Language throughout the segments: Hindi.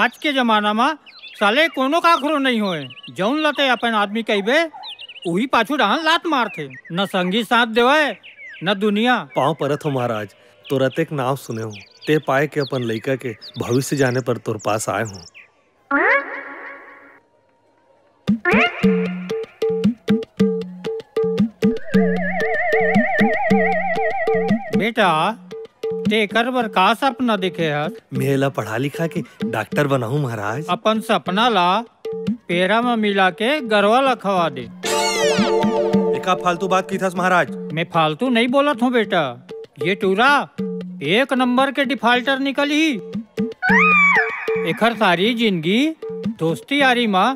आज के जमाना में साले कोनो काखरो नहीं होए। जौन लते अपन आदमी कहबे वही पाछू डाहन लात मारते। न संगी साथ देवे न दुनिया। पाँव परत हो महाराज, तुरंत एक नाव सुने हूँ ते पाए के अपन लड़का के भविष्य जाने पर तोर पास आए हूँ। बेटा ते कर बर का सपना देखे है? मेला पढ़ा लिखा के डॉक्टर बनाऊं महाराज। अपन सपना ला पेरा में मिला के गरवा लखवा दे। एका फालतू बात की था महाराज। मैं फालतू नहीं बोलत हूँ बेटा, ये टूरा एक नंबर के डिफाल्टर निकल ही। एकर सारी जिंदगी दोस्ती यारी माँ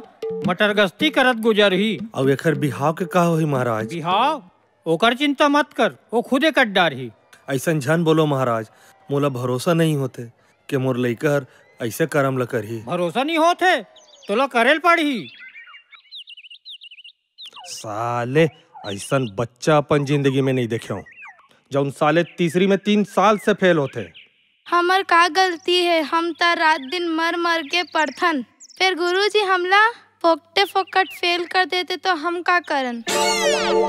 मटर गश्ती करत गुजर ही। अब एकर बिहाव के का होई महाराज? बिहाव ओकर चिंता मत कर, वो खुदे कट डार ही। ऐसा झन बोलो महाराज, मोला भरोसा नहीं होते कि मोर लइका ऐसे करम ल करही। भरोसा नहीं होते तो ला करेल पड़ी। साले ऐसा बच्चा अपन जिंदगी में नहीं देखे हूँ, जौन साले तीसरी में 3 साल से फेल होते। हमर का गलती है? हम त रात दिन मर मर के पढ़थन, फिर गुरुजी हमला फोकटे फोकट फेल कर देते तो हम का करन?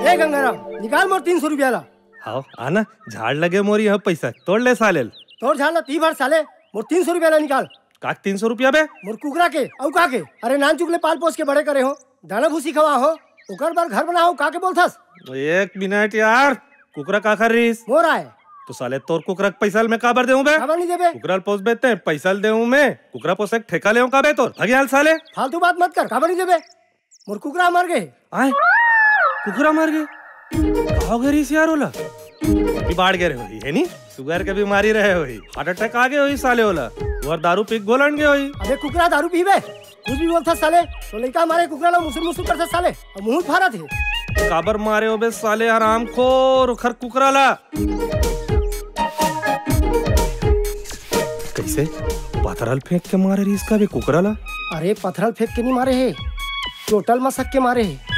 ए गंगाराम, निकाल मोर 300 रुपया ला। हाँ आना, झाड़ लगे मोरी यहाँ पैसा तोड़ ले साले। तोड़ झाड़ ला 30 बार साले, मोर 300 रुपया ला निकाल। का 300 रुपया बे? मोर कुकरा के औ का के? अरे नान चुकले पाल पोस के बड़े करे हो, दाना भूसी खवा हो, ओकर बार घर बनाओ का के बोलथस? 1 मिनट यार, कुकरा का कर रहीस? मोर आए तो साले तोर कुकरा पैसा में काबर देऊं बे? खबर नहीं देबे? कुकरा पोस बेते पैसा देऊं मैं, कुकरा पोसे ठेका लेऊं का बे तोर? भगियाल साले फालतू बात मत कर, खबर नहीं देबे? मोर कुकरा मर गए। आए कुकरा मर गए? कहाँ गए रहीस यार? ओला बाढ़ गए रहे है नी, शुगर के बीमारी रहे हुई, हार्ट अटैक आ गए हुई साले। ओला और दारू पी गोलन गए हुई। अबे कुकरा दारू पीबे? कुछ भी बोलता साले, तो लड़का हमारे कुकरा ला मुसुर मुसुर करता साले, और मुंह फाड़ा थे। काबर मारे हो बे साले हराम खोर, उखर कुकरा ला। कैसे पथरल फेंक के मारे रही इसका भी कुकरा ला? अरे पथरल फेंक के नहीं मारे है, टोटल मसक के मारे है।